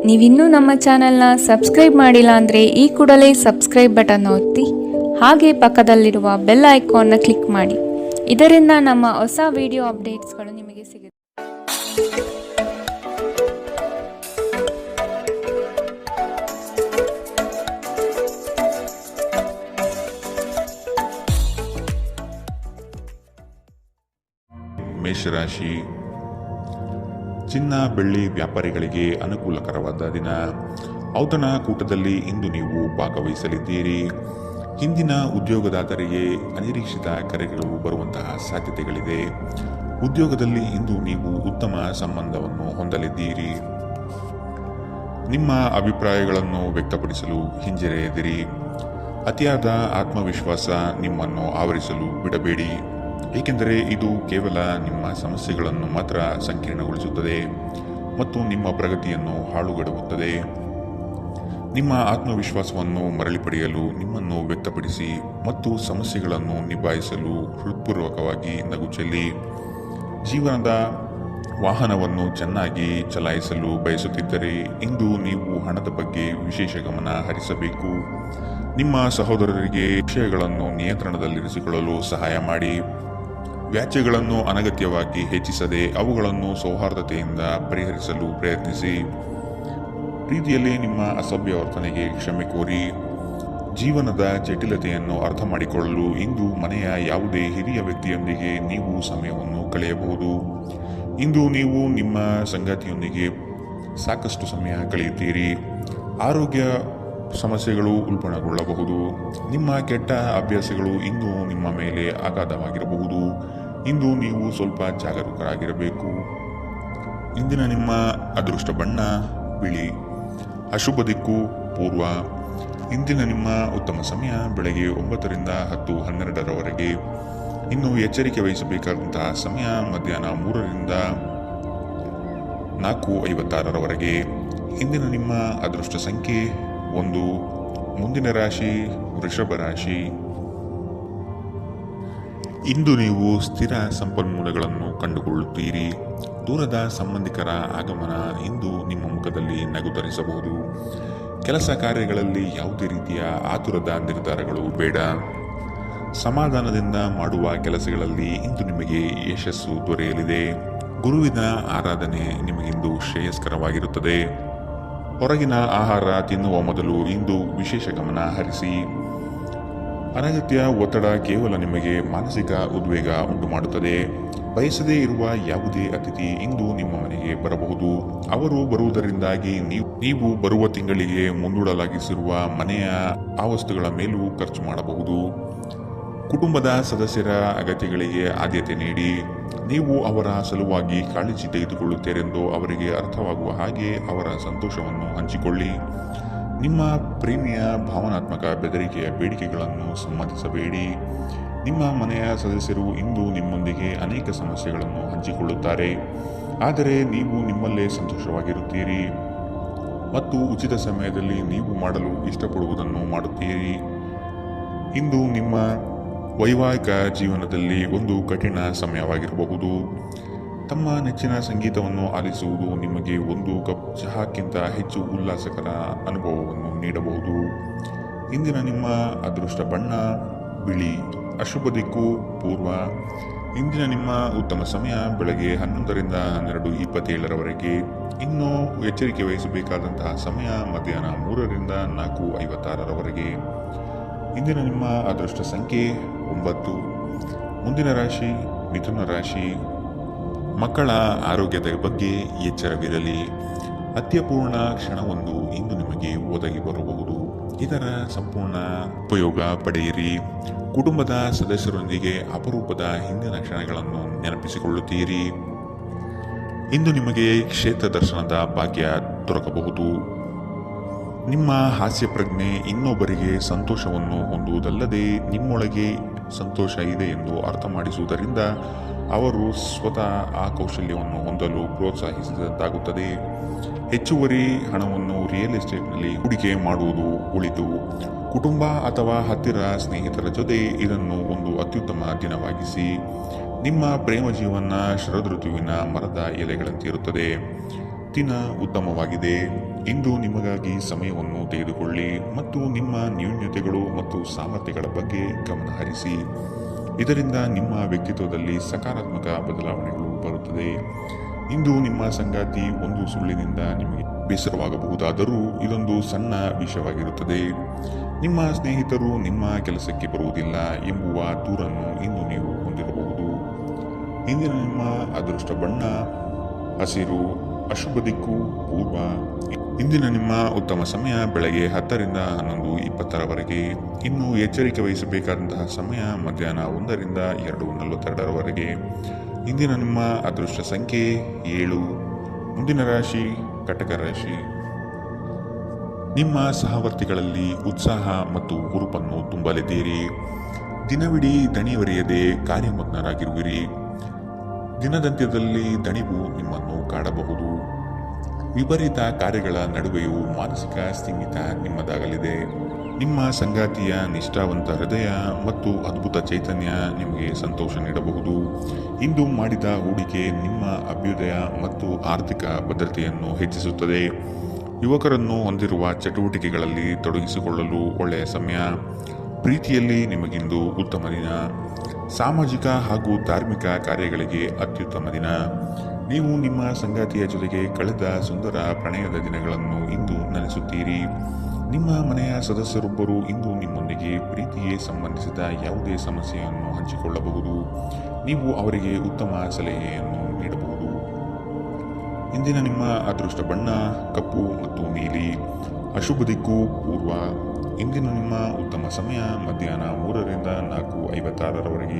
ನೀವಿನ್ನೂ ನಮ್ಮ ಚಾನೆಲ್ನ ಸಬ್ಸ್ಕ್ರೈಬ್ ಮಾಡಿಲ್ಲ ಅಂದರೆ ಈ ಕೂಡಲೇ ಸಬ್ಸ್ಕ್ರೈಬ್ ಬಟನ್ ಒತ್ತಿ ಹಾಗೆ ಪಕ್ಕದಲ್ಲಿರುವ ಬೆಲ್ ಐಕಾನ್ನ ಕ್ಲಿಕ್ ಮಾಡಿ. ಇದರಿಂದ ನಮ್ಮ ಹೊಸ ವಿಡಿಯೋ ಅಪ್ಡೇಟ್ಸ್ಗಳು ನಿಮಗೆ ಸಿಗುತ್ತೆ. ಮೇಷರಾಶಿ, ಚಿನ್ನ ಬೆಳ್ಳಿ ವ್ಯಾಪಾರಿಗಳಿಗೆ ಅನುಕೂಲಕರವಾದ ದಿನ. ಔತಣಕೂಟದಲ್ಲಿ ಇಂದು ನೀವು ಭಾಗವಹಿಸಲಿದ್ದೀರಿ. ಹಿಂದಿನ ಉದ್ಯೋಗದಾತರಿಗೆ ಅನಿರೀಕ್ಷಿತ ಕರೆಗಳು ಬರುವಂತಹ ಸಾಧ್ಯತೆಗಳಿದೆ. ಉದ್ಯೋಗದಲ್ಲಿ ಇಂದು ನೀವು ಉತ್ತಮ ಸಂಬಂಧವನ್ನು ಹೊಂದಲಿದ್ದೀರಿ. ನಿಮ್ಮ ಅಭಿಪ್ರಾಯಗಳನ್ನು ವ್ಯಕ್ತಪಡಿಸಲು ಹಿಂಜರಿಯದಿರಿ. ಅತಿಯಾದ ಆತ್ಮವಿಶ್ವಾಸ ನಿಮ್ಮನ್ನು ಆವರಿಸಲು ಬಿಡಬೇಡಿ, ಏಕೆಂದರೆ ಇದು ಕೇವಲ ನಿಮ್ಮ ಸಮಸ್ಯೆಗಳನ್ನು ಮಾತ್ರ ಸಂಕೀರ್ಣಗೊಳಿಸುತ್ತದೆ ಮತ್ತು ನಿಮ್ಮ ಪ್ರಗತಿಯನ್ನು ಹಾಳುಗೆಡವುತ್ತದೆ. ನಿಮ್ಮ ಆತ್ಮವಿಶ್ವಾಸವನ್ನು ಮರಳಿ ಪಡೆಯಲು ನಿಮ್ಮನ್ನು ವ್ಯಕ್ತಪಡಿಸಿ ಮತ್ತು ಸಮಸ್ಯೆಗಳನ್ನು ನಿಭಾಯಿಸಲು ಹೃತ್ಪೂರ್ವಕವಾಗಿ ನಗು ಚೆಲ್ಲಿ. ಜೀವನದ ವಾಹನವನ್ನು ಚೆನ್ನಾಗಿ ಚಲಾಯಿಸಲು ಬಯಸುತ್ತಿದ್ದರೆ ಇಂದು ನೀವು ಹಣದ ಬಗ್ಗೆ ವಿಶೇಷ ಗಮನ ಹರಿಸಬೇಕು. ನಿಮ್ಮ ಸಹೋದರರಿಗೆ ವಿಷಯಗಳನ್ನು ನಿಯಂತ್ರಣದಲ್ಲಿರಿಸಿಕೊಳ್ಳಲು ಸಹಾಯ ಮಾಡಿ. ವ್ಯಾಜ್ಯಗಳನ್ನು ಅನಗತ್ಯವಾಗಿ ಹೆಚ್ಚಿಸದೆ ಅವುಗಳನ್ನು ಸೌಹಾರ್ದತೆಯಿಂದ ಪರಿಹರಿಸಲು ಪ್ರಯತ್ನಿಸಿ. ಪ್ರೀತಿಯಲ್ಲಿ ನಿಮ್ಮ ಅಸಭ್ಯ ವರ್ತನೆಗೆ ಕ್ಷಮೆ ಕೋರಿ. ಜೀವನದ ಜಟಿಲತೆಯನ್ನು ಅರ್ಥ ಮಾಡಿಕೊಳ್ಳಲು ಇಂದು ಮನೆಯ ಯಾವುದೇ ಹಿರಿಯ ವ್ಯಕ್ತಿಯೊಂದಿಗೆ ನೀವು ಸಮಯವನ್ನು ಕಳೆಯಬಹುದು. ಇಂದು ನೀವು ನಿಮ್ಮ ಸಂಗಾತಿಯೊಂದಿಗೆ ಸಾಕಷ್ಟು ಸಮಯ ಕಳೆಯುತ್ತೀರಿ. ಆರೋಗ್ಯ ಸಮಸ್ಯೆಗಳು ಉಲ್ಬಣಗೊಳ್ಳಬಹುದು. ನಿಮ್ಮ ಕೆಟ್ಟ ಅಭ್ಯಾಸಗಳು ಇಂದು ನಿಮ್ಮ ಮೇಲೆ ಆಘಾತವಾಗಿರಬಹುದು. ಇಂದು ನೀವು ಸ್ವಲ್ಪ ಜಾಗರೂಕರಾಗಿರಬೇಕು. ಇಂದಿನ ನಿಮ್ಮ ಅದೃಷ್ಟ ಬಣ್ಣ ಬಿಳಿ. ಅಶುಭ ದಿಕ್ಕು ಪೂರ್ವ. ಇಂದಿನ ನಿಮ್ಮ ಉತ್ತಮ ಸಮಯ ಬೆಳಗ್ಗೆ 9 ರಿಂದ 10:12ರವರೆಗೆ. ಇನ್ನು ಎಚ್ಚರಿಕೆ ವಹಿಸಬೇಕಾದಂತಹ ಸಮಯ ಮಧ್ಯಾಹ್ನ 3 ರಿಂದ 4:56ರವರೆಗೆ. ಇಂದಿನ ನಿಮ್ಮ ಅದೃಷ್ಟ ಸಂಖ್ಯೆ 1. ಮುಂದಿನ ರಾಶಿ ವೃಷಭ ರಾಶಿ. ಇಂದು ನೀವು ಸ್ಥಿರ ಸಂಪನ್ಮೂಲಗಳನ್ನು ಕಂಡುಕೊಳ್ಳುತ್ತೀರಿ. ದೂರದ ಸಂಬಂಧಿಕರ ಆಗಮನ ಇಂದು ನಿಮ್ಮ ಮುಖದಲ್ಲಿ ನಗು ತರಿಸಬಹುದು. ಕೆಲಸ ಕಾರ್ಯಗಳಲ್ಲಿ ಯಾವುದೇ ರೀತಿಯ ಆತುರದ ನಿರ್ಧಾರಗಳು ಬೇಡ. ಸಮಾಧಾನದಿಂದ ಮಾಡುವ ಕೆಲಸಗಳಲ್ಲಿ ಇಂದು ನಿಮಗೆ ಯಶಸ್ಸು ದೊರೆಯಲಿದೆ. ಗುರುವಿನ ಆರಾಧನೆ ನಿಮಗಿಂದು ಶ್ರೇಯಸ್ಕರವಾಗಿರುತ್ತದೆ. ಹೊರಗಿನ ಆಹಾರ ತಿನ್ನುವ ಮೊದಲು ಇಂದು ವಿಶೇಷ ಗಮನ ಹರಿಸಿ. ಅನಗತ್ಯ ಒತ್ತಡ ಕೇವಲ ನಿಮಗೆ ಮಾನಸಿಕ ಉದ್ವೇಗ ಉಂಟು ಮಾಡುತ್ತದೆ. ಬಯಸದೇ ಇರುವ ಯಾವುದೇ ಅತಿಥಿ ಇಂದು ನಿಮ್ಮ ಮನೆಗೆ ಬರಬಹುದು. ಅವರು ಬರುವುದರಿಂದಾಗಿ ನೀವು ಬರುವ ತಿಂಗಳಿಗೆ ಮುಂದೂಡಲಾಗಿಸಿರುವ ಮನೆಯ ಆ ವಸ್ತುಗಳ ಮೇಲೂ ಖರ್ಚು ಮಾಡಬಹುದು. ಕುಟುಂಬದ ಸದಸ್ಯರ ಅಗತ್ಯಗಳಿಗೆ ಆದ್ಯತೆ ನೀಡಿ. ನೀವು ಅವರ ಸಲುವಾಗಿ ಕಾಳಜಿ ತೆಗೆದುಕೊಳ್ಳುತ್ತೀರೆಂದು ಅವರಿಗೆ ಅರ್ಥವಾಗುವ ಹಾಗೆ ಅವರ ಸಂತೋಷವನ್ನು ಹಂಚಿಕೊಳ್ಳಿ. ನಿಮ್ಮ ಪ್ರೇಮಿಯ ಭಾವನಾತ್ಮಕ ಬೆದರಿಕೆಯ ಬೇಡಿಕೆಗಳನ್ನು ಸಮ್ಮತಿಸಬೇಡಿ. ನಿಮ್ಮ ಮನೆಯ ಸದಸ್ಯರು ಇಂದು ನಿಮ್ಮೊಂದಿಗೆ ಅನೇಕ ಸಮಸ್ಯೆಗಳನ್ನು ಹಂಚಿಕೊಳ್ಳುತ್ತಾರೆ, ಆದರೆ ನೀವು ನಿಮ್ಮಲ್ಲೇ ಸಂತೋಷವಾಗಿರುತ್ತೀರಿ ಮತ್ತು ಉಚಿತ ಸಮಯದಲ್ಲಿ ನೀವು ಮಾಡಲು ಇಷ್ಟಪಡುವುದನ್ನು ಮಾಡುತ್ತೀರಿ. ಇಂದು ನಿಮ್ಮ ವೈವಾಹಿಕ ಜೀವನದಲ್ಲಿ ಒಂದು ಕಠಿಣ ಸಮಯವಾಗಿರಬಹುದು. ತಮ್ಮ ನೆಚ್ಚಿನ ಸಂಗೀತವನ್ನು ಆಲಿಸುವುದು ನಿಮಗೆ ಒಂದು ಕಪ್ ಚಹಾಕ್ಕಿಂತ ಹೆಚ್ಚು ಉಲ್ಲಾಸಕರ ಅನುಭವವನ್ನು ನೀಡಬಹುದು. ಇಂದಿನ ನಿಮ್ಮ ಅದೃಷ್ಟ ಬಣ್ಣ ಬಿಳಿ. ಅಶುಭ ದಿಕ್ಕು ಪೂರ್ವ. ಇಂದಿನ ನಿಮ್ಮ ಉತ್ತಮ ಸಮಯ ಬೆಳಗ್ಗೆ 11 ರಿಂದ 12:27ರವರೆಗೆ. ಇನ್ನು ಎಚ್ಚರಿಕೆ ವಹಿಸಬೇಕಾದಂತಹ ಸಮಯ ಮಧ್ಯಾಹ್ನ 3 ರಿಂದ 4:56ರವರೆಗೆ. ಇಂದಿನ ನಿಮ್ಮ ಅದೃಷ್ಟ ಸಂಖ್ಯೆ 9. ಮುಂದಿನ ರಾಶಿ ಮಿಥುನ ರಾಶಿ. ಮಕ್ಕಳ ಆರೋಗ್ಯದ ಬಗ್ಗೆ ಎಚ್ಚರವಿರಲಿ. ಅತ್ಯಪೂರ್ಣ ಕ್ಷಣವೊಂದು ಇಂದು ನಿಮಗೆ ಒದಗಿ ಬರಬಹುದು. ಇದರ ಸಂಪೂರ್ಣ ಉಪಯೋಗ ಪಡೆಯಿರಿ. ಕುಟುಂಬದ ಸದಸ್ಯರೊಂದಿಗೆ ಅಪರೂಪದ ಹಿಂದಿನ ಕ್ಷಣಗಳನ್ನು ನೆನಪಿಸಿಕೊಳ್ಳುತ್ತೀರಿ. ಇಂದು ನಿಮಗೆ ಕ್ಷೇತ್ರ ದರ್ಶನದ ಭಾಗ್ಯ ದೊರಕಬಹುದು. ನಿಮ್ಮ ಹಾಸ್ಯ ಪ್ರಜ್ಞೆ ಇನ್ನೊಬ್ಬರಿಗೆ ಸಂತೋಷವನ್ನು ಹೊಂದುವುದಲ್ಲದೆ ನಿಮ್ಮೊಳಗೆ ಸಂತೋಷ ಇದೆ ಎಂದು ಅರ್ಥ ಮಾಡಿಸುವುದರಿಂದ ಅವರು ಸ್ವತಃ ಆ ಕೌಶಲ್ಯವನ್ನು ಹೊಂದಲು ಪ್ರೋತ್ಸಾಹಿಸಿದಂತಾಗುತ್ತದೆ. ಹೆಚ್ಚುವರಿ ಹಣವನ್ನು ರಿಯಲ್ ಎಸ್ಟೇಟ್ನಲ್ಲಿ ಹೂಡಿಕೆ ಮಾಡುವುದು ಒಳಿತು. ಕುಟುಂಬ ಅಥವಾ ಹತ್ತಿರ ಸ್ನೇಹಿತರ ಜೊತೆ ಇದನ್ನು ಒಂದು ಅತ್ಯುತ್ತಮ ದಿನವಾಗಿಸಿ. ನಿಮ್ಮ ಪ್ರೇಮ ಜೀವನ ಶರದೃತುವಿನ ಮರದ ಎಲೆಗಳಂತಿರುತ್ತದೆ. ದಿನ ಉತ್ತಮವಾಗಿದೆ. ಇಂದು ನಿಮಗಾಗಿ ಸಮಯವನ್ನು ತೆಗೆದುಕೊಳ್ಳಿ ಮತ್ತು ನಿಮ್ಮ ನ್ಯೂನತೆಗಳು ಮತ್ತು ಸಾಮರ್ಥ್ಯಗಳ ಬಗ್ಗೆ ಗಮನ ಹರಿಸಿ. ಇದರಿಂದ ನಿಮ್ಮ ವ್ಯಕ್ತಿತ್ವದಲ್ಲಿ ಸಕಾರಾತ್ಮಕ ಬದಲಾವಣೆಗಳು ಬರುತ್ತದೆ. ಇಂದು ನಿಮ್ಮ ಸಂಗಾತಿ ಒಂದು ಸುಳ್ಳಿನಿಂದ ನಿಮಗೆ ಬೇಸರವಾಗಬಹುದಾದರೂ ಇದೊಂದು ಸಣ್ಣ ವಿಷಯವಾಗಿರುತ್ತದೆ. ನಿಮ್ಮ ಸ್ನೇಹಿತರು ನಿಮ್ಮ ಕೆಲಸಕ್ಕೆ ಬರುವುದಿಲ್ಲ ಎಂಬುವ ದೂರನ್ನು ಇಂದು ನೀವು ಹೊಂದಿರಬಹುದು. ಇಂದಿನ ನಿಮ್ಮ ಅದೃಷ್ಟ ಬಣ್ಣ ಹಸಿರು, ಅಶುಭ ದಿಕ್ಕು ಪೂರ್ವ. ಇಂದಿನ ನಿಮ್ಮ ಉತ್ತಮ ಸಮಯ ಬೆಳಗ್ಗೆ 10 ರಿಂದ 11:20 ಇನ್ನು ಎಚ್ಚರಿಕೆ ವಹಿಸಬೇಕಾದಂತಹ ಸಮಯ ಮಧ್ಯಾಹ್ನ 1 ರಿಂದ 2:42 ಇಂದಿನ ನಿಮ್ಮ ಅದೃಷ್ಟ ಸಂಖ್ಯೆ 7. ಮುಂದಿನ ರಾಶಿ ಕಟಕ ರಾಶಿ. ನಿಮ್ಮ ಸಹವರ್ತಿಗಳಲ್ಲಿ ಉತ್ಸಾಹ ಮತ್ತು ಹುರುಪನ್ನು ತುಂಬಲಿದ್ದೀರಿ. ದಿನವಿಡೀ ದಣಿವರಿಯದೆ ಕಾರ್ಯಮಗ್ನರಾಗಿರುವಿರಿ. ದಿನದಂತ್ಯದಲ್ಲಿ ದಣಿವು ನಿಮ್ಮನ್ನು ಕಾಡಬಹುದು. ವಿಪರೀತ ಕಾರ್ಯಗಳ ನಡುವೆಯೂ ಮಾನಸಿಕ ಸ್ಥಿಮಿತ ನಿಮ್ಮದಾಗಲಿದೆ. ನಿಮ್ಮ ಸಂಗಾತಿಯ ನಿಷ್ಠಾವಂತ ಹೃದಯ ಮತ್ತು ಅದ್ಭುತ ಚೈತನ್ಯ ನಿಮಗೆ ಸಂತೋಷ ನೀಡಬಹುದು. ಇಂದು ಮಾಡಿದ ಹೂಡಿಕೆ ನಿಮ್ಮ ಅಭ್ಯುದಯ ಮತ್ತು ಆರ್ಥಿಕ ಭದ್ರತೆಯನ್ನು ಹೆಚ್ಚಿಸುತ್ತದೆ. ಯುವಕರನ್ನು ಹೊಂದಿರುವ ಚಟುವಟಿಕೆಗಳಲ್ಲಿ ತೊಡಗಿಸಿಕೊಳ್ಳಲು ಒಳ್ಳೆಯ ಸಮಯ. ಪ್ರೀತಿಯಲ್ಲಿ ನಿಮಗಿಂದು ಉತ್ತಮ ದಿನ. ಸಾಮಾಜಿಕ ಹಾಗೂ ಧಾರ್ಮಿಕ ಕಾರ್ಯಗಳಿಗೆ ಅತ್ಯುತ್ತಮ ದಿನ. ನೀವು ನಿಮ್ಮ ಸಂಗಾತಿಯ ಜೊತೆಗೆ ಕಳೆದ ಸುಂದರ ಪ್ರಣಯದ ದಿನಗಳನ್ನು ಇಂದು ನೆನೆಸುತ್ತೀರಿ. ನಿಮ್ಮ ಮನೆಯ ಸದಸ್ಯರೊಬ್ಬರು ಇಂದು ನಿಮ್ಮೊಂದಿಗೆ ಪ್ರೀತಿಗೆ ಸಂಬಂಧಿಸಿದ ಯಾವುದೇ ಸಮಸ್ಯೆಯನ್ನು ಹಂಚಿಕೊಳ್ಳಬಹುದು. ನೀವು ಅವರಿಗೆ ಉತ್ತಮ ಸಲಹೆಯನ್ನು ನೀಡಬಹುದು. ಇಂದಿನ ನಿಮ್ಮ ಅದೃಷ್ಟ ಬಣ್ಣ ಕಪ್ಪು ಮತ್ತು ನೀಲಿ, ಅಶುಭ ದಿಕ್ಕು ಪೂರ್ವ. ಇಂದಿನ ನಿಮ್ಮ ಉತ್ತಮ ಸಮಯ ಮಧ್ಯಾಹ್ನ 3 ರಿಂದ 4:56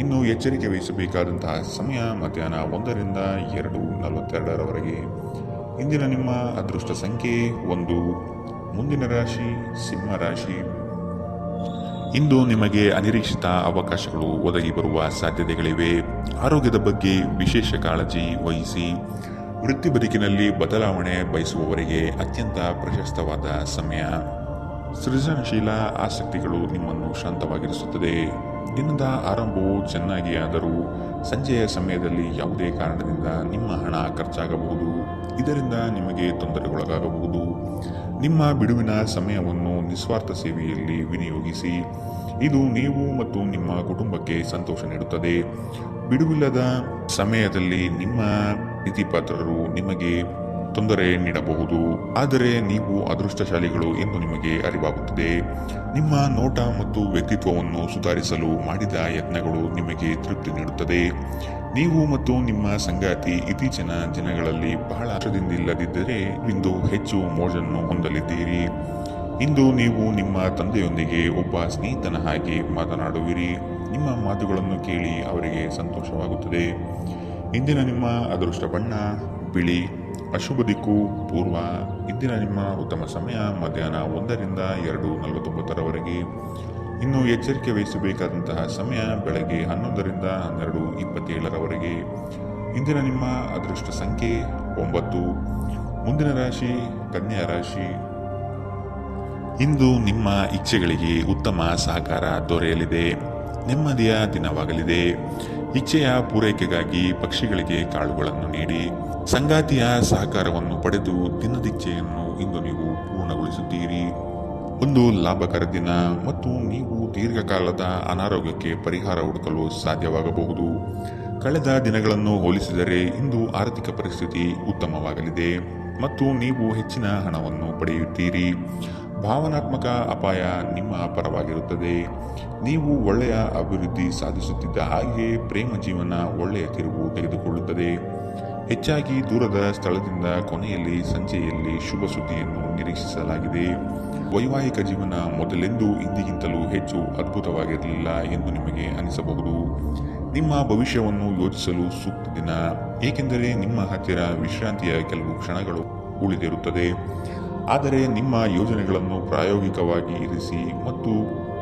ಇನ್ನು ಎಚ್ಚರಿಕೆ ವಹಿಸಬೇಕಾದಂತಹ ಸಮಯ ಮಧ್ಯಾಹ್ನ 1 ರಿಂದ 2:42 ಇಂದಿನ ನಿಮ್ಮ ಅದೃಷ್ಟ ಸಂಖ್ಯೆ 1. ಮುಂದಿನ ರಾಶಿ ಸಿಂಹ ರಾಶಿ. ಇಂದು ನಿಮಗೆ ಅನಿರೀಕ್ಷಿತ ಅವಕಾಶಗಳು ಒದಗಿ ಬರುವ ಸಾಧ್ಯತೆಗಳಿವೆ. ಆರೋಗ್ಯದ ಬಗ್ಗೆ ವಿಶೇಷ ಕಾಳಜಿ ವಹಿಸಿ. ವೃತ್ತಿ ಬದುಕಿನಲ್ಲಿ ಬದಲಾವಣೆ ಬಯಸುವವರಿಗೆ ಅತ್ಯಂತ ಪ್ರಶಸ್ತವಾದ ಸಮಯ. ಸೃಜನಶೀಲ ಆಸಕ್ತಿಗಳು ನಿಮ್ಮನ್ನು ಶಾಂತವಾಗಿರಿಸುತ್ತದೆ. ದಿನದ ಆರಂಭವು ಚೆನ್ನಾಗಿ ಆದರೂ ಸಂಜೆಯ ಸಮಯದಲ್ಲಿ ಯಾವುದೇ ಕಾರಣದಿಂದ ನಿಮ್ಮ ಹಣ ಖರ್ಚಾಗಬಹುದು. ಇದರಿಂದ ನಿಮಗೆ ತೊಂದರೆಗೊಳಗಾಗಬಹುದು. ನಿಮ್ಮ ಬಿಡುವಿನ ಸಮಯವನ್ನು ನಿಸ್ವಾರ್ಥ ಸೇವೆಯಲ್ಲಿ ವಿನಿಯೋಗಿಸಿ. ಇದು ನೀವು ಮತ್ತು ನಿಮ್ಮ ಕುಟುಂಬಕ್ಕೆ ಸಂತೋಷ ನೀಡುತ್ತದೆ. ಬಿಡುವಿಲ್ಲದ ಸಮಯದಲ್ಲಿ ನಿಮ್ಮ ಪ್ರೀತಿಪಾತ್ರರು ನಿಮಗೆ ತೊಂದರೆ ನೀಡಬಹುದು, ಆದರೆ ನೀವು ಅದೃಷ್ಟಶಾಲಿಗಳು ಎಂದು ನಿಮಗೆ ಅರಿವಾಗುತ್ತದೆ. ನಿಮ್ಮ ನೋಟ ಮತ್ತು ವ್ಯಕ್ತಿತ್ವವನ್ನು ಸುಧಾರಿಸಲು ಮಾಡಿದ ಯತ್ನಗಳು ನಿಮಗೆ ತೃಪ್ತಿ ನೀಡುತ್ತದೆ. ನೀವು ಮತ್ತು ನಿಮ್ಮ ಸಂಗಾತಿ ಇತ್ತೀಚಿನ ದಿನಗಳಲ್ಲಿ ಬಹಳ ಹರ್ಷದಿಂದಿಲ್ಲದಿದ್ದರೆ ಇಂದು ಹೆಚ್ಚು ಮೋಜನ್ನು ಹೊಂದಲಿದ್ದೀರಿ. ಇಂದು ನೀವು ನಿಮ್ಮ ತಂದೆಯೊಂದಿಗೆ ಒಬ್ಬ ಸ್ನೇಹಿತನ ಹಾಗೆ ಮಾತನಾಡುವಿರಿ. ನಿಮ್ಮ ಮಾತುಗಳನ್ನು ಕೇಳಿ ಅವರಿಗೆ ಸಂತೋಷವಾಗುತ್ತದೆ. ಇಂದಿನ ನಿಮ್ಮ ಅದೃಷ್ಟ ಬಣ್ಣ ಬಿಳಿ, ಅಶುಭ ದಿಕ್ಕು ಪೂರ್ವ. ಇಂದಿನ ನಿಮ್ಮ ಉತ್ತಮ ಸಮಯ ಮಧ್ಯಾಹ್ನ 1 ರಿಂದ 2:49 ಇನ್ನು ಎಚ್ಚರಿಕೆ ವಹಿಸಬೇಕಾದಂತಹ ಸಮಯ ಬೆಳಗ್ಗೆ 11 ರಿಂದ 12:27 ಇಂದಿನ ನಿಮ್ಮ ಅದೃಷ್ಟ ಸಂಖ್ಯೆ 9. ಮುಂದಿನ ರಾಶಿ ಕನ್ಯಾ ರಾಶಿ. ಇಂದು ನಿಮ್ಮ ಇಚ್ಛೆಗಳಿಗೆ ಉತ್ತಮ ಸಹಕಾರ ದೊರೆಯಲಿದೆ. ನೆಮ್ಮದಿಯ ದಿನವಾಗಲಿದೆ. ಇಚ್ಛೆಯ ಪೂರೈಕೆಗಾಗಿ ಪಕ್ಷಿಗಳಿಗೆ ಕಾಳುಗಳನ್ನು ನೀಡಿ. ಸಂಗಾತಿಯ ಸಹಕಾರವನ್ನು ಪಡೆದು ದಿನದಿಚ್ಛೆಯನ್ನು ಇಂದು ನೀವು ಪೂರ್ಣಗೊಳಿಸುತ್ತೀರಿ. ಒಂದು ಲಾಭಕರ ದಿನ ಮತ್ತು ನೀವು ದೀರ್ಘಕಾಲದ ಅನಾರೋಗ್ಯಕ್ಕೆ ಪರಿಹಾರ ಹುಡುಕಲು ಸಾಧ್ಯವಾಗಬಹುದು. ಕಳೆದ ದಿನಗಳನ್ನು ಹೋಲಿಸಿದರೆ ಇಂದು ಆರ್ಥಿಕ ಪರಿಸ್ಥಿತಿ ಉತ್ತಮವಾಗಲಿದೆ ಮತ್ತು ನೀವು ಹೆಚ್ಚಿನ ಹಣವನ್ನು ಪಡೆಯುತ್ತೀರಿ. ಭಾವನಾತ್ಮಕ ಅಪಾಯ ನಿಮ್ಮ ಪರವಾಗಿರುತ್ತದೆ. ನೀವು ಒಳ್ಳೆಯ ಅಭಿವೃದ್ಧಿ ಸಾಧಿಸುತ್ತಿದ್ದ ಹಾಗೆ ಪ್ರೇಮ ಜೀವನ ಒಳ್ಳೆಯ ತಿರುವು ತೆಗೆದುಕೊಳ್ಳುತ್ತದೆ. ಹೆಚ್ಚಾಗಿ ದೂರದ ಸ್ಥಳದಿಂದ ಕೊನೆಯಲ್ಲಿ ಸಂಜೆಯಲ್ಲಿ ಶುಭ ಸುದ್ದಿಯನ್ನು ನಿರೀಕ್ಷಿಸಲಾಗಿದೆ. ವೈವಾಹಿಕ ಜೀವನ ಮೊದಲೆಂದೂ ಇಂದಿಗಿಂತಲೂ ಹೆಚ್ಚು ಅದ್ಭುತವಾಗಿರಲಿಲ್ಲ ಎಂದು ನಿಮಗೆ ಅನಿಸಬಹುದು. ನಿಮ್ಮ ಭವಿಷ್ಯವನ್ನು ಯೋಚಿಸಲು ಸೂಕ್ತ ದಿನ, ಏಕೆಂದರೆ ನಿಮ್ಮ ಹತ್ತಿರ ವಿಶ್ರಾಂತಿಯ ಕೆಲವು ಕ್ಷಣಗಳು ಉಳಿದಿರುತ್ತದೆ. ಆದರೆ ನಿಮ್ಮ ಯೋಜನೆಗಳನ್ನು ಪ್ರಾಯೋಗಿಕವಾಗಿ ಇರಿಸಿ ಮತ್ತು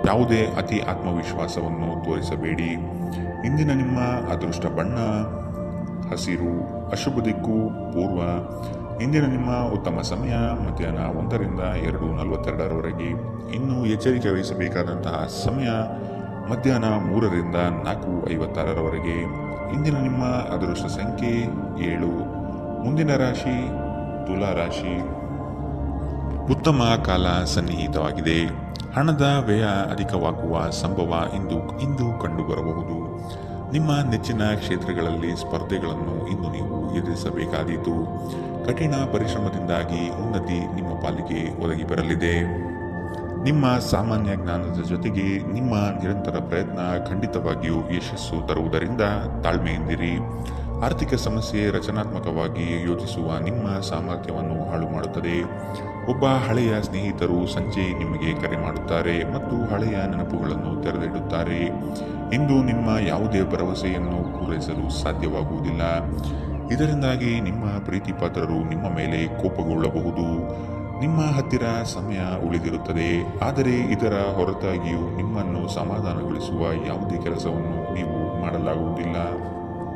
ಯಾವುದೇ ಅತಿ ಆತ್ಮವಿಶ್ವಾಸವನ್ನು ತೋರಿಸಬೇಡಿ. ಇಂದಿನ ನಿಮ್ಮ ಅದೃಷ್ಟ ಬಣ್ಣ ಹಸಿರು, ಅಶುಭ ದಿಕ್ಕು ಪೂರ್ವ. ಇಂದಿನ ನಿಮ್ಮ ಉತ್ತಮ ಸಮಯ ಮಧ್ಯಾಹ್ನ 1 ರಿಂದ 2:42 ಇನ್ನು ಎಚ್ಚರಿಕೆ ವಹಿಸಬೇಕಾದಂತಹ ಸಮಯ ಮಧ್ಯಾಹ್ನ 3 ರಿಂದ 4:56 ಇಂದಿನ ನಿಮ್ಮ ಅದೃಷ್ಟ ಸಂಖ್ಯೆ 7. ಮುಂದಿನ ರಾಶಿ ತುಲಾ ರಾಶಿ. ಉತ್ತಮ ಕಾಲ ಸನ್ನಿಹಿತವಾಗಿದೆ. ಹಣದ ವ್ಯಯ ಅಧಿಕವಾಗುವ ಸಂಭವ ಇಂದು ಕಂಡುಬರಬಹುದು. ನಿಮ್ಮ ನೆಚ್ಚಿನ ಕ್ಷೇತ್ರಗಳಲ್ಲಿ ಸ್ಪರ್ಧೆಗಳನ್ನು ಇಂದು ನೀವು ಎದುರಿಸಬೇಕಾದೀತು. ಕಠಿಣ ಪರಿಶ್ರಮದಿಂದಾಗಿ ಉನ್ನತಿ ನಿಮ್ಮ ಪಾಲಿಗೆ ಒದಗಿ ಬರಲಿದೆ. ನಿಮ್ಮ ಸಾಮಾನ್ಯ ಜ್ಞಾನದ ಜೊತೆಗೆ ನಿಮ್ಮ ನಿರಂತರ ಪ್ರಯತ್ನ ಖಂಡಿತವಾಗಿಯೂ ಯಶಸ್ಸು ತರುವುದರಿಂದ ತಾಳ್ಮೆಯಿಂದಿರಿ. ಆರ್ಥಿಕ ಸಮಸ್ಯೆ ರಚನಾತ್ಮಕವಾಗಿ ಯೋಚಿಸುವ ನಿಮ್ಮ ಸಾಮರ್ಥ್ಯವನ್ನು ಹಾಳು ಮಾಡುತ್ತದೆ. ಒಬ್ಬ ಹಳೆಯ ಸ್ನೇಹಿತರು ಸಂಜೆ ನಿಮಗೆ ಕರೆ ಮಾಡುತ್ತಾರೆ ಮತ್ತು ಹಳೆಯ ನೆನಪುಗಳನ್ನು ತೆರೆದಿಡುತ್ತಾರೆ. ಇಂದು ನಿಮ್ಮ ಯಾವುದೇ ಭರವಸೆಯನ್ನು ಪೂರೈಸಲು ಸಾಧ್ಯವಾಗುವುದಿಲ್ಲ. ಇದರಿಂದಾಗಿ ನಿಮ್ಮ ಪ್ರೀತಿ ಪಾತ್ರರು ನಿಮ್ಮ ಮೇಲೆ ಕೋಪಗೊಳ್ಳಬಹುದು. ನಿಮ್ಮ ಹತ್ತಿರ ಸಮಯ ಉಳಿದಿರುತ್ತದೆ, ಆದರೆ ಇದರ ಹೊರತಾಗಿಯೂ ನಿಮ್ಮನ್ನು ಸಮಾಧಾನಗೊಳಿಸುವ ಯಾವುದೇ ಕೆಲಸವನ್ನು ನೀವು ಮಾಡಲಾಗುವುದಿಲ್ಲ.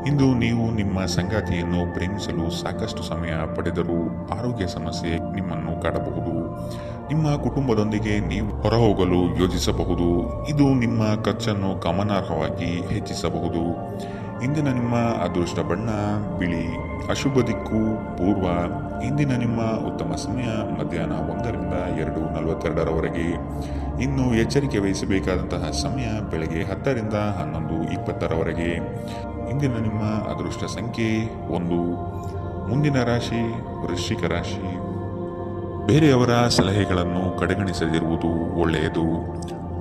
ಇಂದು ನೀವು ನಿಮ್ಮ ಸಂಗಾತಿಯನ್ನು ಪ್ರೇಮಿಸಲು ಸಾಕಷ್ಟು ಸಮಯ ಪಡೆದರೂ ಆರೋಗ್ಯ ಸಮಸ್ಯೆ ನಿಮ್ಮನ್ನು ಕಾಡಬಹುದು. ನಿಮ್ಮ ಕುಟುಂಬದೊಂದಿಗೆ ನೀವು ಹೊರಹೋಗಲು ಯೋಜಿಸಬಹುದು. ಇದು ನಿಮ್ಮ ಖರ್ಚನ್ನು ಗಮನಾರ್ಹವಾಗಿ ಹೆಚ್ಚಿಸಬಹುದು. ಇಂದಿನ ನಿಮ್ಮ ಅದೃಷ್ಟ ಬಣ್ಣ ಬಿಳಿ. ಅಶುಭ ದಿಕ್ಕು ಪೂರ್ವ. ಇಂದಿನ ನಿಮ್ಮ ಉತ್ತಮ ಸಮಯ ಮಧ್ಯಾಹ್ನ 1ರಿಂದ 2:42ರವರೆಗೆ. ಇನ್ನು ಎಚ್ಚರಿಕೆ ವಹಿಸಬೇಕಾದಂತಹ ಸಮಯ ಬೆಳಗ್ಗೆ 10ರಿಂದ 11:20ರವರೆಗೆ. ಇಂದಿನ ನಿಮ್ಮ ಅದೃಷ್ಟ ಸಂಖ್ಯೆ 1. ಮುಂದಿನ ರಾಶಿ ವೃಶ್ಚಿಕ ರಾಶಿ. ಬೇರೆಯವರ ಸಲಹೆಗಳನ್ನು ಕಡೆಗಣಿಸದಿರುವುದು ಒಳ್ಳೆಯದು.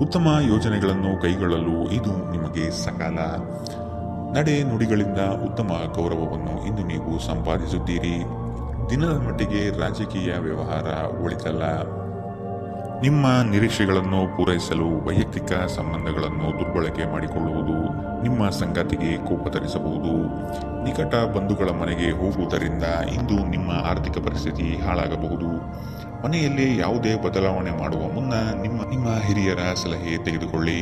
ಉತ್ತಮ ಯೋಜನೆಗಳನ್ನು ಕೈಗೊಳ್ಳಲು ಇದು ನಿಮಗೆ ಸಕಾಲ. ನಡೆ ನುಡಿಗಳಿಂದ ಉತ್ತಮ ಗೌರವವನ್ನು ಇಂದು ನೀವು ಸಂಪಾದಿಸುತ್ತೀರಿ. ದಿನದ ಮಟ್ಟಿಗೆ ರಾಜಕೀಯ ವ್ಯವಹಾರ ಒಳಿತಲ್ಲ. ನಿಮ್ಮ ನಿರೀಕ್ಷೆಗಳನ್ನು ಪೂರೈಸಲು ವೈಯಕ್ತಿಕ ಸಂಬಂಧಗಳನ್ನು ದುರ್ಬಳಕೆ ಮಾಡಿಕೊಳ್ಳುವುದು ನಿಮ್ಮ ಸಂಗಾತಿಗೆ ಕೋಪ ತರಿಸಬಹುದು. ನಿಕಟ ಬಂಧುಗಳ ಮನೆಗೆ ಹೋಗುವುದರಿಂದ ಇಂದು ನಿಮ್ಮ ಆರ್ಥಿಕ ಪರಿಸ್ಥಿತಿ ಹಾಳಾಗಬಹುದು. ಮನೆಯಲ್ಲಿ ಯಾವುದೇ ಬದಲಾವಣೆ ಮಾಡುವ ಮುನ್ನ ನಿಮ್ಮ ಹಿರಿಯರ ಸಲಹೆ ತೆಗೆದುಕೊಳ್ಳಿ.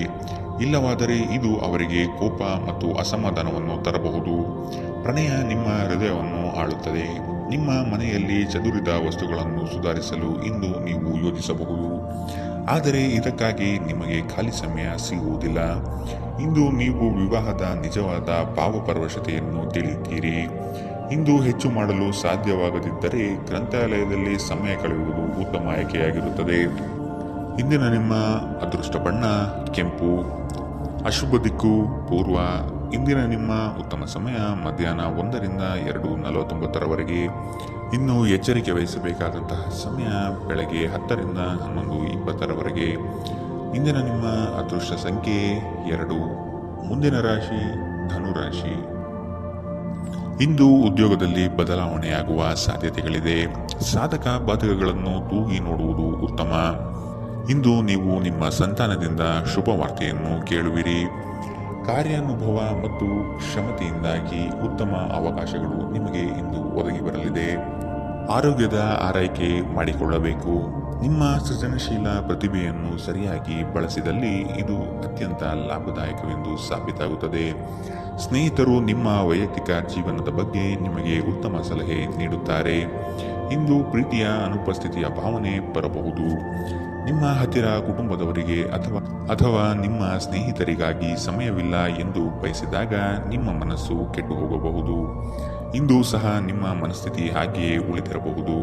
ಇಲ್ಲವಾದರೆ ಇದು ಅವರಿಗೆ ಕೋಪ ಮತ್ತು ಅಸಮಾಧಾನವನ್ನು ತರಬಹುದು. ಪ್ರಣಯ ನಿಮ್ಮ ಹೃದಯವನ್ನು ಆಳುತ್ತದೆ. ನಿಮ್ಮ ಮನೆಯಲ್ಲಿ ಚದುರಿದ ವಸ್ತುಗಳನ್ನು ಸುಧಾರಿಸಲು ಇಂದು ನೀವು ಯೋಜಿಸಬಹುದು, ಆದರೆ ಇದಕ್ಕಾಗಿ ನಿಮಗೆ ಖಾಲಿ ಸಮಯ ಸಿಗುವುದಿಲ್ಲ. ಇಂದು ನೀವು ವಿವಾಹದ ನಿಜವಾದ ಭಾವಪರವಶತೆಯನ್ನು ತಿಳಿಯುತ್ತೀರಿ. ಇಂದು ಹೆಚ್ಚು ಮಾಡಲು ಸಾಧ್ಯವಾಗದಿದ್ದರೆ ಗ್ರಂಥಾಲಯದಲ್ಲಿ ಸಮಯ ಕಳೆಯುವುದು ಉತ್ತಮ ಆಯ್ಕೆಯಾಗಿರುತ್ತದೆ. ಇಂದಿನ ನಿಮ್ಮ ಅದೃಷ್ಟ ಬಣ್ಣ ಕೆಂಪು. ಅಶುಭ ದಿಕ್ಕು ಪೂರ್ವ. ಇಂದಿನ ನಿಮ್ಮ ಉತ್ತಮ ಸಮಯ ಮಧ್ಯಾಹ್ನ 1ರಿಂದ 2:49ರವರೆಗೆ. ಇನ್ನು ಎಚ್ಚರಿಕೆ ವಹಿಸಬೇಕಾದಂತಹ ಸಮಯ ಬೆಳಗ್ಗೆ 10ರಿಂದ 11:20ರವರೆಗೆ. ಇಂದಿನ ನಿಮ್ಮ ಅದೃಷ್ಟ ಸಂಖ್ಯೆ 2. ಮುಂದಿನ ರಾಶಿ ಧನುರಾಶಿ. ಇಂದು ಉದ್ಯೋಗದಲ್ಲಿ ಬದಲಾವಣೆಯಾಗುವ ಸಾಧ್ಯತೆಗಳಿದೆ. ಸಾಧಕ ಬಾಧಕಗಳನ್ನು ತೂಗಿ ನೋಡುವುದು ಉತ್ತಮ. ಇಂದು ನೀವು ನಿಮ್ಮ ಸಂತಾನದಿಂದ ಶುಭ ವಾರ್ತೆಯನ್ನು ಕೇಳುವಿರಿ. ಕಾರ್ಯಾನುಭವ ಮತ್ತು ಕ್ಷಮತೆಯಿಂದಾಗಿ ಉತ್ತಮ ಅವಕಾಶಗಳು ನಿಮಗೆ ಇಂದು ಒದಗಿ ಬರಲಿದೆ. ಆರೋಗ್ಯದ ಆರೈಕೆ ಮಾಡಿಕೊಳ್ಳಬೇಕು. ನಿಮ್ಮ ಸೃಜನಶೀಲ ಪ್ರತಿಭೆಯನ್ನು ಸರಿಯಾಗಿ ಬಳಸಿದಲ್ಲಿ ಇದು ಅತ್ಯಂತ ಲಾಭದಾಯಕವೆಂದು ಸಾಬೀತಾಗುತ್ತದೆ. ಸ್ನೇಹಿತರು ನಿಮ್ಮ ವೈಯಕ್ತಿಕ ಜೀವನದ ಬಗ್ಗೆ ನಿಮಗೆ ಉತ್ತಮ ಸಲಹೆ ನೀಡುತ್ತಾರೆ. ಇಂದು ಪ್ರೀತಿಯ ಅನುಪಸ್ಥಿತಿಯ ಭಾವನೆ ಬರಬಹುದು. ನಿಮ್ಮ ಹತ್ತಿರ ಕುಟುಂಬದವರಿಗೆ ಅಥವಾ ನಿಮ್ಮ ಸ್ನೇಹಿತರಿಗಾಗಿ ಸಮಯವಿಲ್ಲ ಎಂದು ಬಯಸಿದಾಗ ನಿಮ್ಮ ಮನಸ್ಸು ಕೆಟ್ಟು ಹೋಗಬಹುದು. ಇಂದು ಸಹ ನಿಮ್ಮ ಮನಸ್ಥಿತಿ ಹಾಗೆಯೇ ಉಳಿದಿರಬಹುದು.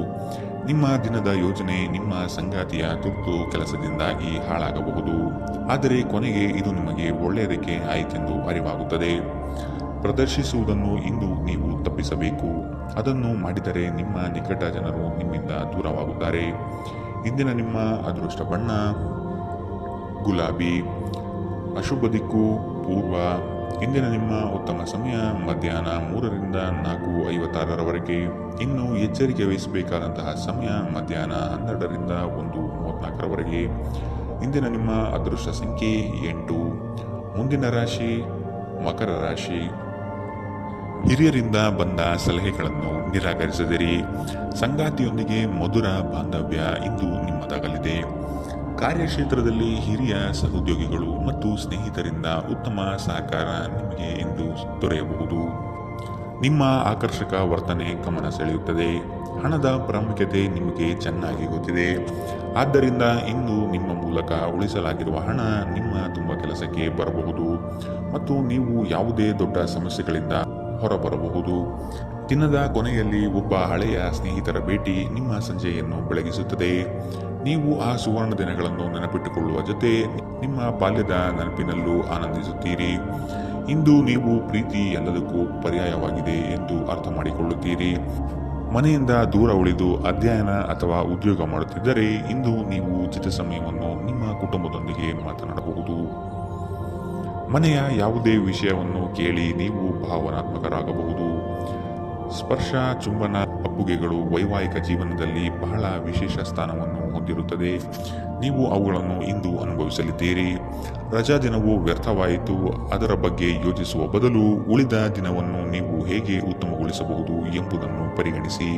ನಿಮ್ಮ ದಿನದ ಯೋಜನೆ ನಿಮ್ಮ ಸಂಗಾತಿಯ ತುರ್ತು ಕೆಲಸದಿಂದಾಗಿ ಹಾಳಾಗಬಹುದು, ಆದರೆ ಕೊನೆಗೆ ಇದು ನಿಮಗೆ ಒಳ್ಳೆಯದಕ್ಕೆ ಆಯಿತೆಂದು ಅರಿವಾಗುತ್ತದೆ. ಪ್ರದರ್ಶಿಸುವುದನ್ನು ಇಂದು ನೀವು ತಪ್ಪಿಸಬೇಕು. ಅದನ್ನು ಮಾಡಿದರೆ ನಿಮ್ಮ ನಿಕಟ ಜನರು ನಿಮ್ಮಿಂದ ದೂರವಾಗುತ್ತಾರೆ. ಇಂದಿನ ನಿಮ್ಮ ಅದೃಷ್ಟ ಬಣ್ಣ ಗುಲಾಬಿ. ಅಶುಭ ದಿಕ್ಕು ಪೂರ್ವ. ಇಂದಿನ ನಿಮ್ಮ ಉತ್ತಮ ಸಮಯ ಮಧ್ಯಾಹ್ನ 3ರಿಂದ 4:56ರವರೆಗೆ. ಇನ್ನು ಎಚ್ಚರಿಕೆ ವಹಿಸಬೇಕಾದಂತಹ ಸಮಯ ಮಧ್ಯಾಹ್ನ 12ರಿಂದ 1:34ರವರೆಗೆ. ಇಂದಿನ ನಿಮ್ಮ ಅದೃಷ್ಟ ಸಂಖ್ಯೆ 8. ಮುಂದಿನ ರಾಶಿ ಮಕರ ರಾಶಿ. ಹಿರಿಯರಿಂದ ಬಂದ ಸಲಹೆಗಳನ್ನು ನಿರಾಕರಿಸದಿರಿ. ಸಂಗಾತಿಯೊಂದಿಗೆ ಮಧುರ ಬಾಂಧವ್ಯ ಇಂದು ನಿಮ್ಮದಾಗಲಿದೆ. ಕಾರ್ಯಕ್ಷೇತ್ರದಲ್ಲಿ ಹಿರಿಯ ಸಹೋದ್ಯೋಗಿಗಳು ಮತ್ತು ಸ್ನೇಹಿತರಿಂದ ಉತ್ತಮ ಸಹಕಾರ ನಿಮಗೆ ಇಂದು ದೊರೆಯಬಹುದು. ನಿಮ್ಮ ಆಕರ್ಷಕ ವರ್ತನೆ ಗಮನ ಸೆಳೆಯುತ್ತದೆ. ಹಣದ ಪ್ರಾಮುಖ್ಯತೆ ನಿಮಗೆ ಚೆನ್ನಾಗಿ ಗೊತ್ತಿದೆ. ಆದ್ದರಿಂದ ಇಂದು ನಿಮ್ಮ ಮೂಲಕ ಉಳಿಸಲಾಗಿರುವ ಹಣ ನಿಮ್ಮ ತುಂಬ ಕೆಲಸಕ್ಕೆ ಬರಬಹುದು ಮತ್ತು ನೀವು ಯಾವುದೇ ದೊಡ್ಡ ಸಮಸ್ಯೆಗಳಿಂದ ಹೊರಬರಬಹುದು. ದಿನದ ಕೊನೆಯಲ್ಲಿ ಒಬ್ಬ ಹಳೆಯ ಸ್ನೇಹಿತರ ಭೇಟಿ ನಿಮ್ಮ ಸಂಜೆಯನ್ನು ಬೆಳಗಿಸುತ್ತದೆ. ನೀವು ಆ ಸುವರ್ಣ ದಿನಗಳನ್ನು ನೆನಪಿಟ್ಟುಕೊಳ್ಳುವ ಜೊತೆ ನಿಮ್ಮ ಬಾಲ್ಯದ ನೆನಪಿನಲ್ಲೂ ಆನಂದಿಸುತ್ತೀರಿ. ಇಂದು ನೀವು ಪ್ರೀತಿ ಎಲ್ಲದಕ್ಕೂ ಪರ್ಯಾಯವಾಗಿದೆ ಎಂದು ಅರ್ಥ ಮಾಡಿಕೊಳ್ಳುತ್ತೀರಿ. ಮನೆಯಿಂದ ದೂರ ಉಳಿದು ಅಧ್ಯಯನ ಅಥವಾ ಉದ್ಯೋಗ ಮಾಡುತ್ತಿದ್ದರೆ ಇಂದು ನೀವು ಉಚಿತ ಸಮಯವನ್ನು ನಿಮ್ಮ ಕುಟುಂಬದೊಂದಿಗೆ ಮಾತನಾಡಬಹುದು. ಮನೆಯ ಯಾವುದೇ ವಿಷಯವನ್ನು ಕೇಳಿ ನೀವು ಭಾವನಾತ್ಮಕರಾಗಬಹುದು. ಸ್ಪರ್ಶ, ಚುಂಬನ, ಅಪ್ಪುಗೆಗಳು ವೈವಾಹಿಕ ಜೀವನದಲ್ಲಿ ಬಹಳ ವಿಶೇಷ ಸ್ಥಾನವನ್ನು ಹೊಂದಿರುತ್ತದೆ. ನೀವು ಅವುಗಳನ್ನು ಇಂದು ಅನುಭವಿಸಲಿದ್ದೀರಿ. ರಜಾ ದಿನವು ವ್ಯರ್ಥವಾಯಿತು ಅದರ ಬಗ್ಗೆ ಯೋಚಿಸುವ ಬದಲು ಉಳಿದ ದಿನವನ್ನು ನೀವು ಹೇಗೆ ಉತ್ತಮಗೊಳಿಸಬಹುದು ಎಂಬುದನ್ನು ಪರಿಗಣಿಸಿ.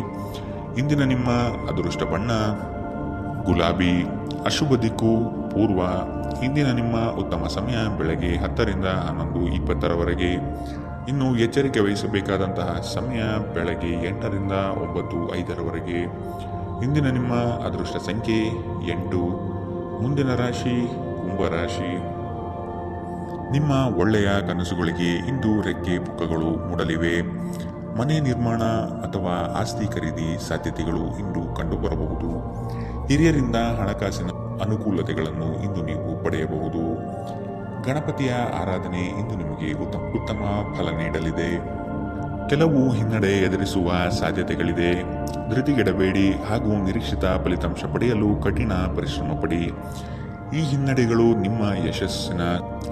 ಇಂದಿನ ನಿಮ್ಮ ಅದೃಷ್ಟ ಬಣ್ಣ ಗುಲಾಬಿ. ಅಶುಭ ದಿಕ್ಕು ಪೂರ್ವ. ಇಂದಿನ ನಿಮ್ಮ ಉತ್ತಮ ಸಮಯ ಬೆಳಗ್ಗೆ 10 ರಿಂದ 11:20 ಇನ್ನು ಎಚ್ಚರಿಕೆ ವಹಿಸಬೇಕಾದಂತಹ ಸಮಯ ಬೆಳಗ್ಗೆ 8 ರಿಂದ 9:05 ಇಂದಿನ ನಿಮ್ಮ ಅದೃಷ್ಟ ಸಂಖ್ಯೆ 8. ಮುಂದಿನ ರಾಶಿ ಕುಂಭರಾಶಿ. ನಿಮ್ಮ ಒಳ್ಳೆಯ ಕನಸುಗಳಿಗೆ ಇಂದು ರೆಕ್ಕೆ ಪುಕ್ಕಗಳು ಮೂಡಲಿವೆ. ಮನೆ ನಿರ್ಮಾಣ ಅಥವಾ ಆಸ್ತಿ ಖರೀದಿ ಸಾಧ್ಯತೆಗಳು ಇಂದು ಕಂಡುಬರಬಹುದು. ಹಿರಿಯರಿಂದ ಹಣಕಾಸಿನ ಅನುಕೂಲತೆಗಳನ್ನು ಇಂದು ನೀವು ಪಡೆಯಬಹುದು. ಗಣಪತಿಯ ಆರಾಧನೆ ಇಂದು ನಿಮಗೆ ಉತ್ತಮ ಫಲ ನೀಡಲಿದೆ. ಕೆಲವು ಹಿನ್ನಡೆ ಎದುರಿಸುವ ಸಾಧ್ಯತೆಗಳಿದೆ. ಧೃತಿಗೆಡಬೇಡಿ ಹಾಗೂ ನಿರೀಕ್ಷಿತ ಫಲಿತಾಂಶ ಪಡೆಯಲು ಕಠಿಣ ಪರಿಶ್ರಮ ಪಡಿ. ಈ ಹಿನ್ನಡೆಗಳು ನಿಮ್ಮ ಯಶಸ್ಸಿನ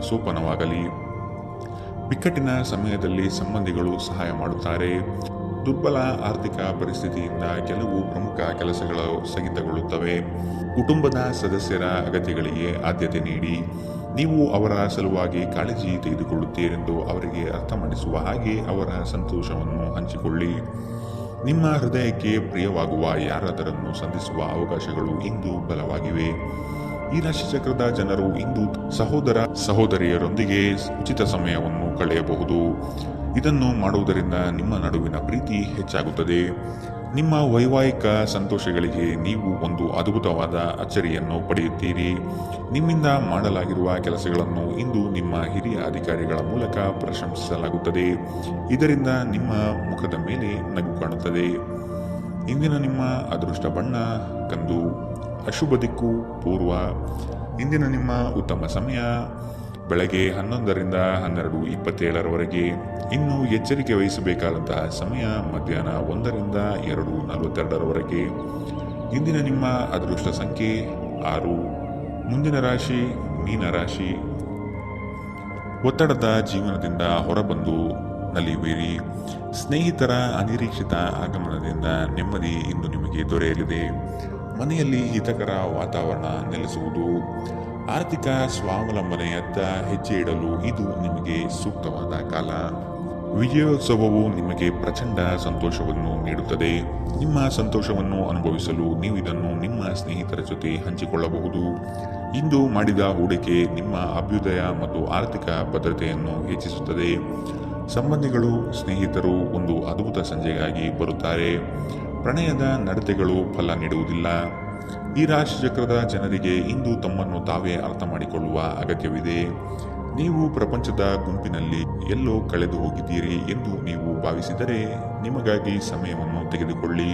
ಸೋಪಾನವಾಗಲಿ. ಬಿಕ್ಕಟ್ಟಿನ ಸಮಯದಲ್ಲಿ ಸಂಬಂಧಿಗಳು ಸಹಾಯ ಮಾಡುತ್ತಾರೆ. ದುರ್ಬಲ ಆರ್ಥಿಕ ಪರಿಸ್ಥಿತಿಯಿಂದ ಕೆಲವು ಪ್ರಮುಖ ಕೆಲಸಗಳು ಸ್ಥಗಿತಗೊಳ್ಳುತ್ತವೆ. ಕುಟುಂಬದ ಸದಸ್ಯರ ಅಗತ್ಯಗಳಿಗೆ ಆದ್ಯತೆ ನೀಡಿ. ನೀವು ಅವರ ಸಲುವಾಗಿ ಕಾಳಜಿ ತೆಗೆದುಕೊಳ್ಳುತ್ತೀರೆಂದು ಅವರಿಗೆ ಅರ್ಥ ಮಾಡಿಸುವ ಹಾಗೆ ಅವರ ಸಂತೋಷವನ್ನು ಹಂಚಿಕೊಳ್ಳಿ. ನಿಮ್ಮ ಹೃದಯಕ್ಕೆ ಪ್ರಿಯವಾಗುವ ಯಾರಾದರನ್ನು ಸಂಧಿಸುವ ಅವಕಾಶಗಳು ಇಂದು ಬಲವಾಗಿವೆ. ಈ ರಾಶಿಚಕ್ರದ ಜನರು ಇಂದು ಸಹೋದರ ಸಹೋದರಿಯರೊಂದಿಗೆ ಉಚಿತ ಸಮಯವನ್ನು ಕಳೆಯಬಹುದು. ಇದನ್ನು ಮಾಡುವುದರಿಂದ ನಿಮ್ಮ ನಡುವಿನ ಪ್ರೀತಿ ಹೆಚ್ಚಾಗುತ್ತದೆ. ನಿಮ್ಮ ವೈವಾಹಿಕ ಸಂತೋಷಗಳಿಗೆ ನೀವು ಒಂದು ಅದ್ಭುತವಾದ ಅಚ್ಚರಿಯನ್ನು ಪಡೆಯುತ್ತೀರಿ. ನಿಮ್ಮಿಂದ ಮಾಡಲಾಗಿರುವ ಕೆಲಸಗಳನ್ನು ಇಂದು ನಿಮ್ಮ ಹಿರಿಯ ಅಧಿಕಾರಿಗಳ ಮೂಲಕ ಪ್ರಶಂಸಿಸಲಾಗುತ್ತದೆ. ಇದರಿಂದ ನಿಮ್ಮ ಮುಖದ ಮೇಲೆ ನಗು ಕಾಣುತ್ತದೆ. ಇಂದಿನ ನಿಮ್ಮ ಅದೃಷ್ಟ ಬಣ್ಣ ಕಂದು. ಅಶುಭ ದಿಕ್ಕು ಪೂರ್ವ. ಇಂದಿನ ನಿಮ್ಮ ಉತ್ತಮ ಸಮಯ ಬೆಳಗ್ಗೆ 11 ರಿಂದ 12:27 ಇನ್ನು ಎಚ್ಚರಿಕೆ ವಹಿಸಬೇಕಾದಂತಹ ಸಮಯ ಮಧ್ಯಾಹ್ನ 1 ರಿಂದ 2:42 ಇಂದಿನ ನಿಮ್ಮ ಅದೃಷ್ಟ ಸಂಖ್ಯೆ 6. ಮುಂದಿನ ರಾಶಿ ಮೀನರಾಶಿ. ಒತ್ತಡದ ಜೀವನದಿಂದ ಹೊರಬಂದು ನಲಿಯುವಿರಿ. ಸ್ನೇಹಿತರ ಅನಿರೀಕ್ಷಿತ ಆಗಮನದಿಂದ ನೆಮ್ಮದಿ ಇಂದು ನಿಮಗೆ ದೊರೆಯಲಿದೆ. ಮನೆಯಲ್ಲಿ ಹಿತಕರ ವಾತಾವರಣ ನೆಲೆಸುವುದು. ಆರ್ಥಿಕ ಸ್ವಾವಲಂಬನೆಯತ್ತ ಹೆಜ್ಜೆ ಇಡಲು ಇದು ನಿಮಗೆ ಸೂಕ್ತವಾದ ಕಾಲ. ವಿಜಯೋತ್ಸವವು ನಿಮಗೆ ಪ್ರಚಂಡ ಸಂತೋಷವನ್ನು ನೀಡುತ್ತದೆ. ನಿಮ್ಮ ಸಂತೋಷವನ್ನು ಅನುಭವಿಸಲು ನೀವು ಇದನ್ನು ನಿಮ್ಮ ಸ್ನೇಹಿತರ ಜೊತೆ ಹಂಚಿಕೊಳ್ಳಬಹುದು. ಇಂದು ಮಾಡಿದ ಹೂಡಿಕೆ ನಿಮ್ಮ ಅಭ್ಯುದಯ ಮತ್ತು ಆರ್ಥಿಕ ಭದ್ರತೆಯನ್ನು ಹೆಚ್ಚಿಸುತ್ತದೆ. ಸಂಬಂಧಿಗಳು ಸ್ನೇಹಿತರು ಒಂದು ಅದ್ಭುತ ಸಂಜೆಗಾಗಿ ಬರುತ್ತಾರೆ. ಪ್ರಣಯದ ನಡತೆಗಳು ಫಲ ನೀಡುವುದಿಲ್ಲ. ಈ ರಾಶಿಚಕ್ರದ ಜನರಿಗೆ ಇಂದು ತಮ್ಮನ್ನು ತಾವೇ ಅರ್ಥ ಮಾಡಿಕೊಳ್ಳುವ ಅಗತ್ಯವಿದೆ. ನೀವು ಪ್ರಪಂಚದ ಗುಂಪಿನಲ್ಲಿ ಎಲ್ಲೋ ಕಳೆದು ಹೋಗಿದ್ದೀರಿ ಎಂದು ನೀವು ಭಾವಿಸಿದರೆ ನಿಮಗಾಗಿ ಸಮಯವನ್ನು ತೆಗೆದುಕೊಳ್ಳಿ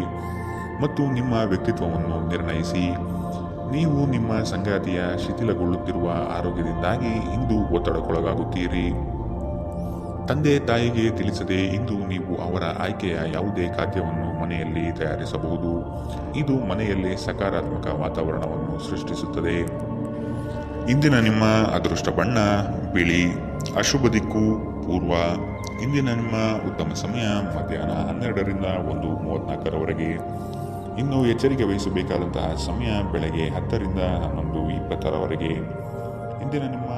ಮತ್ತು ನಿಮ್ಮ ವ್ಯಕ್ತಿತ್ವವನ್ನು ನಿರ್ಣಯಿಸಿ. ನೀವು ನಿಮ್ಮ ಸಂಗಾತಿಯ ಶಿಥಿಲಗೊಳ್ಳುತ್ತಿರುವ ಆರೋಗ್ಯದಿಂದಾಗಿ ಇಂದು ಒತ್ತಡಕ್ಕೊಳಗಾಗುತ್ತೀರಿ. ತಂದೆ ತಾಯಿಗೆ ತಿಳಿಸದೆ ಇಂದು ನೀವು ಅವರ ಆಯ್ಕೆಯ ಯಾವುದೇ ಖಾದ್ಯವನ್ನು ಮನೆಯಲ್ಲಿ ತಯಾರಿಸಬಹುದು. ಇದು ಮನೆಯಲ್ಲಿ ಸಕಾರಾತ್ಮಕ ವಾತಾವರಣವನ್ನು ಸೃಷ್ಟಿಸುತ್ತದೆ. ಇಂದಿನ ನಿಮ್ಮ ಅದೃಷ್ಟ ಬಣ್ಣ ಬಿಳಿ. ಅಶುಭ ದಿಕ್ಕು ಪೂರ್ವ. ಇಂದಿನ ನಿಮ್ಮ ಉತ್ತಮ ಸಮಯ ಮಧ್ಯಾಹ್ನ 12 ರಿಂದ 1:34 ಇನ್ನು ಎಚ್ಚರಿಕೆ ವಹಿಸಬೇಕಾದಂತಹ ಸಮಯ ಬೆಳಗ್ಗೆ 10 ರಿಂದ 11:20 ಇಂದಿನ ನಿಮ್ಮ